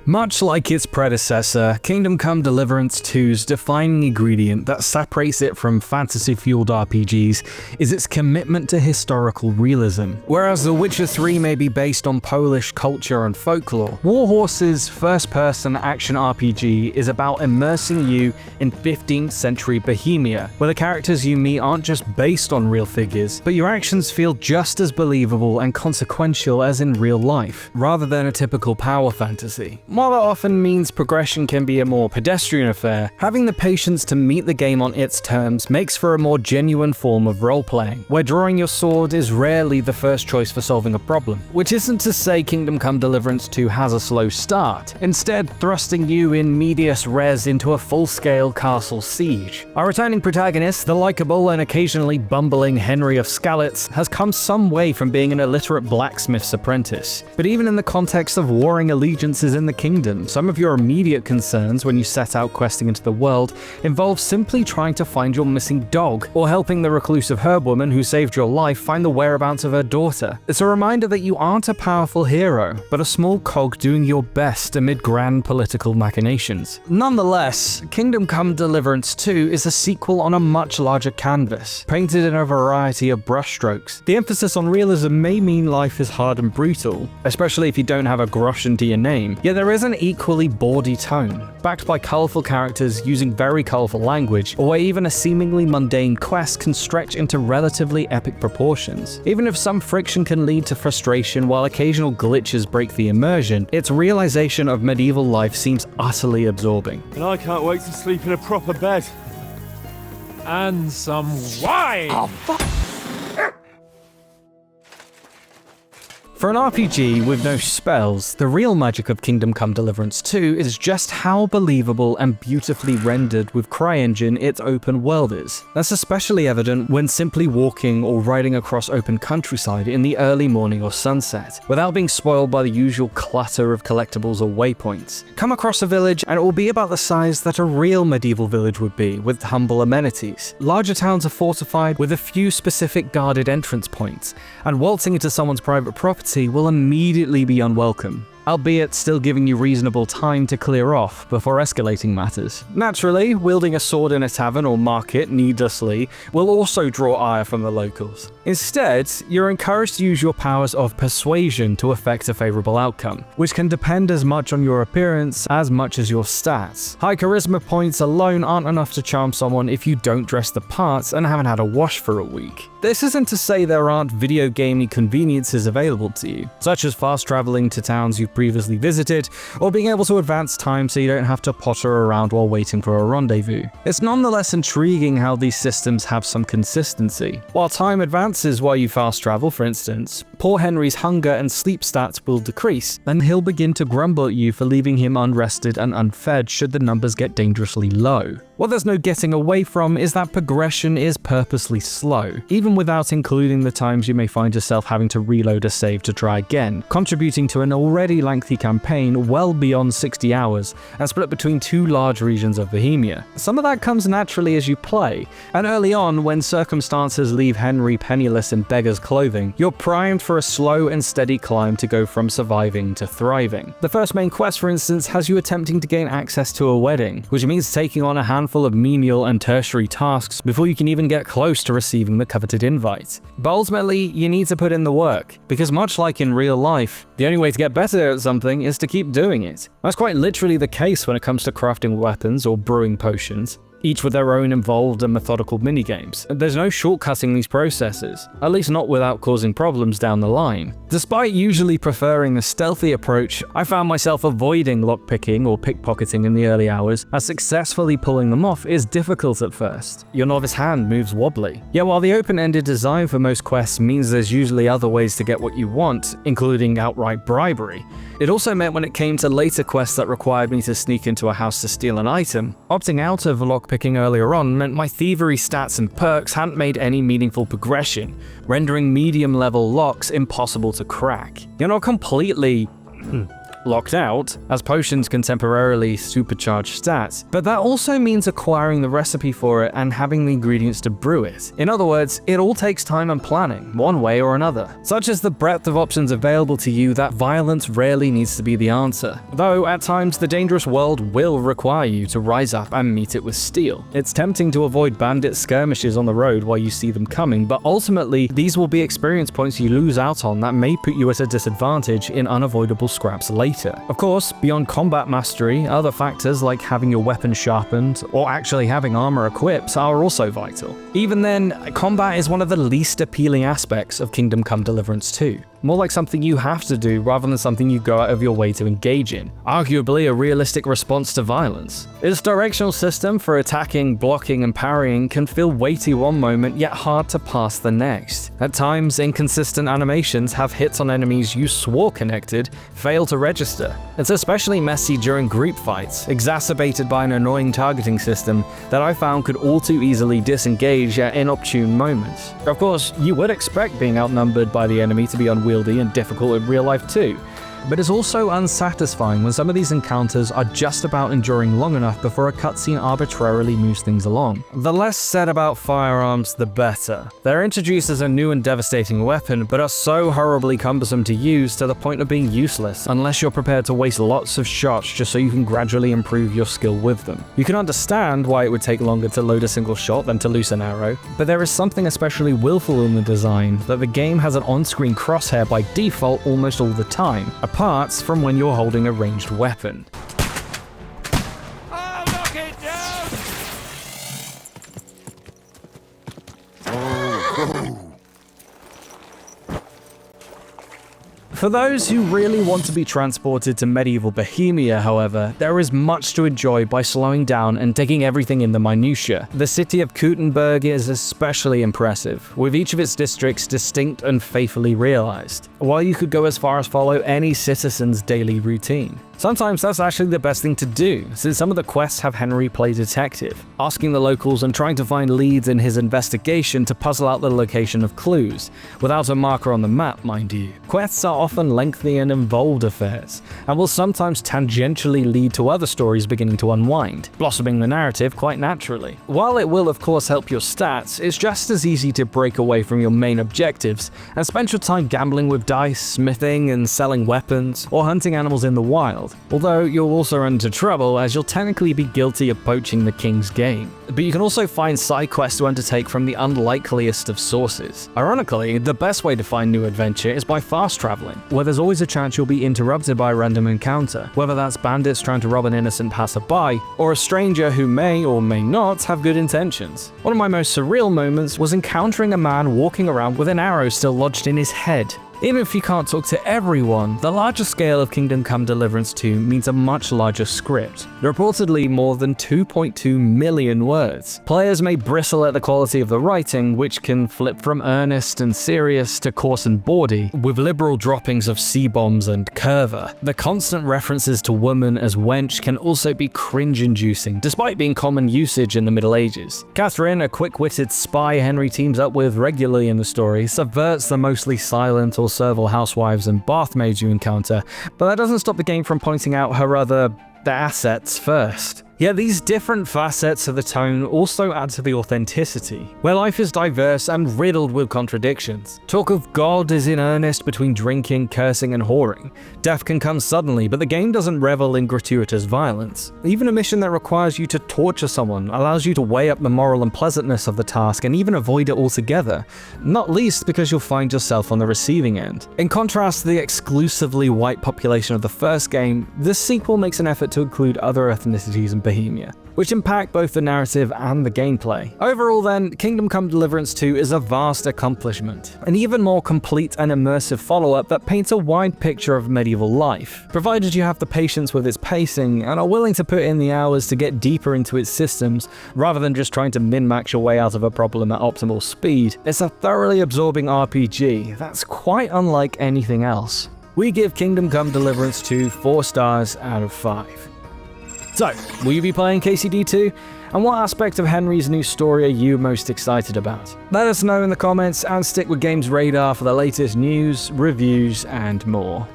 Much like its predecessor, Kingdom Come Deliverance 2's defining ingredient that separates it from fantasy-fueled RPGs is its commitment to historical realism. Whereas The Witcher 3 may be based on Polish culture and folklore, Warhorse's first-person action RPG is about immersing you in 15th century Bohemia, where the characters you meet aren't just based on real figures, but your actions feel just as believable and consequential as in real life, rather than a typical power fantasy. While that often means progression can be a more pedestrian affair, having the patience to meet the game on its terms makes for a more genuine form of role-playing, where drawing your sword is rarely the first choice for solving a problem. Which isn't to say Kingdom Come Deliverance 2 has a slow start, instead thrusting you in medias res into a full-scale castle siege. Our returning protagonist, the likeable and occasionally bumbling Henry of Skalitz, has come some way from being an illiterate blacksmith's apprentice. But even in the context of warring allegiances in the kingdom, some of your immediate concerns when you set out questing into the world involve simply trying to find your missing dog, or helping the reclusive herbwoman who saved your life find the whereabouts of her daughter. It's a reminder that you aren't a powerful hero, but a small cog doing your best amid grand political machinations. Nonetheless, Kingdom Come Deliverance 2 is a sequel on a much larger canvas, painted in a variety of brushstrokes. The emphasis on realism may mean life is hard and brutal, especially if you don't have a groschen to your name, yet there is an equally bawdy tone, backed by colourful characters using very colourful language, or where even a seemingly mundane quest can stretch into relatively epic proportions. Even if some friction can lead to frustration while occasional glitches break the immersion, its realization of medieval life seems utterly absorbing. And I can't wait to sleep in a proper bed. And some wine! Oh, fuck. For an RPG with no spells, the real magic of Kingdom Come Deliverance 2 is just how believable and beautifully rendered with CryEngine its open world is. That's especially evident when simply walking or riding across open countryside in the early morning or sunset, without being spoiled by the usual clutter of collectibles or waypoints. Come across a village and it will be about the size that a real medieval village would be, with humble amenities. Larger towns are fortified with a few specific guarded entrance points, and waltzing into someone's private property will immediately be unwelcome, albeit still giving you reasonable time to clear off before escalating matters. Naturally, wielding a sword in a tavern or market needlessly will also draw ire from the locals. Instead, you're encouraged to use your powers of persuasion to effect a favorable outcome, which can depend as much on your appearance as much as your stats. High charisma points alone aren't enough to charm someone if you don't dress the part and haven't had a wash for a week. This isn't to say there aren't video gamey conveniences available to you, such as fast traveling to towns you've previously visited, or being able to advance time so you don't have to potter around while waiting for a rendezvous. It's nonetheless intriguing how these systems have some consistency. While time advances while you fast travel, for instance, poor Henry's hunger and sleep stats will decrease, then he'll begin to grumble at you for leaving him unrested and unfed should the numbers get dangerously low. What there's no getting away from is that progression is purposely slow, even without including the times you may find yourself having to reload a save to try again, contributing to an already lengthy campaign well beyond 60 hours and split between two large regions of Bohemia. Some of that comes naturally as you play, and early on, when circumstances leave Henry penniless in beggar's clothing, you're primed for a slow and steady climb to go from surviving to thriving. The first main quest, for instance, has you attempting to gain access to a wedding, which means taking on a handful of menial and tertiary tasks before you can even get close to receiving the coveted invite. But ultimately, you need to put in the work, because much like in real life, the only way to get better at something is to keep doing it. That's quite literally the case when it comes to crafting weapons or brewing potions, each with their own involved and methodical minigames. There's no shortcutting these processes, at least not without causing problems down the line. Despite usually preferring the stealthy approach, I found myself avoiding lockpicking or pickpocketing in the early hours, as successfully pulling them off is difficult at first. Your novice hand moves wobbly. Yet while the open-ended design for most quests means there's usually other ways to get what you want, including outright bribery, it also meant when it came to later quests that required me to sneak into a house to steal an item, opting out of lockpicking earlier on meant my thievery stats and perks hadn't made any meaningful progression, rendering medium-level locks impossible to crack. You're not completely locked out, as potions can temporarily supercharge stats, but that also means acquiring the recipe for it and having the ingredients to brew it. In other words, it all takes time and planning, one way or another. Such as the breadth of options available to you, that violence rarely needs to be the answer. Though, at times, the dangerous world will require you to rise up and meet it with steel. It's tempting to avoid bandit skirmishes on the road while you see them coming, but ultimately, these will be experience points you lose out on that may put you at a disadvantage in unavoidable scraps later. Of course, beyond combat mastery, other factors like having your weapon sharpened or actually having armor equipped are also vital. Even then, combat is one of the least appealing aspects of Kingdom Come Deliverance 2. More like something you have to do rather than something you go out of your way to engage in. Arguably a realistic response to violence. Its directional system for attacking, blocking, and parrying can feel weighty one moment yet hard to pass the next. At times, inconsistent animations have hits on enemies you swore connected fail to register. It's especially messy during group fights, exacerbated by an annoying targeting system that I found could all too easily disengage at inopportune moments. Of course, you would expect being outnumbered by the enemy to be unwieldy and difficult in real life too, but it's also unsatisfying when some of these encounters are just about enduring long enough before a cutscene arbitrarily moves things along. The less said about Firearms, the better. They're introduced as a new and devastating weapon, but are so horribly cumbersome to use to the point of being useless unless you're prepared to waste lots of shots just so you can gradually improve your skill with them. You can understand why it would take longer to load a single shot than to loose an arrow, but there is something especially willful in the design that the game has an on-screen crosshair by default almost all the time, apart from when you're holding a ranged weapon. I'll knock it down! For those who really want to be transported to medieval Bohemia, however, there is much to enjoy by slowing down and taking everything in the minutiae. The city of Kuttenberg is especially impressive, with each of its districts distinct and faithfully realized, while you could go as far as follow any citizen's daily routine. Sometimes that's actually the best thing to do, since some of the quests have Henry play detective, asking the locals and trying to find leads in his investigation to puzzle out the location of clues, without a marker on the map, mind you. Quests are often lengthy and involved affairs, and will sometimes tangentially lead to other stories beginning to unwind, blossoming the narrative quite naturally. While it will of course help your stats, it's just as easy to break away from your main objectives and spend your time gambling with dice, smithing and selling weapons, or hunting animals in the wild. Although you'll also run into trouble as you'll technically be guilty of poaching the king's game. But you can also find side quests to undertake from the unlikeliest of sources. Ironically, the best way to find new adventure is by fast traveling, where there's always a chance you'll be interrupted by a random encounter, whether that's bandits trying to rob an innocent passerby, or a stranger who may or may not have good intentions. One of my most surreal moments was encountering a man walking around with an arrow still lodged in his head. Even if you can't talk to everyone, the larger scale of Kingdom Come Deliverance 2 means a much larger script, reportedly more than 2.2 million words. Players may bristle at the quality of the writing, which can flip from earnest and serious to coarse and bawdy, with liberal droppings of C-bombs and curver. The constant references to woman as wench can also be cringe-inducing, despite being common usage in the Middle Ages. Catherine, a quick-witted spy Henry teams up with regularly in the story, subverts the mostly silent or servile housewives and bathmaids you encounter, but that doesn't stop the game from pointing out her other assets first. Yet these different facets of the tone also add to the authenticity, where life is diverse and riddled with contradictions. Talk of God is in earnest between drinking, cursing, and whoring. Death can come suddenly, but the game doesn't revel in gratuitous violence. Even a mission that requires you to torture someone allows you to weigh up the moral unpleasantness of the task and even avoid it altogether, not least because you'll find yourself on the receiving end. In contrast to the exclusively white population of the first game, this sequel makes an effort to include other ethnicities in Bohemia, which impact both the narrative and the gameplay. Overall then, Kingdom Come Deliverance 2 is a vast accomplishment, an even more complete and immersive follow-up that paints a wide picture of medieval life. Provided you have the patience with its pacing and are willing to put in the hours to get deeper into its systems, rather than just trying to min-max your way out of a problem at optimal speed, it's a thoroughly absorbing RPG that's quite unlike anything else. We give Kingdom Come Deliverance 2 4 stars out of 5. So, will you be playing KCD2? And what aspect of Henry's new story are you most excited about? Let us know in the comments and stick with GamesRadar for the latest news, reviews, and more.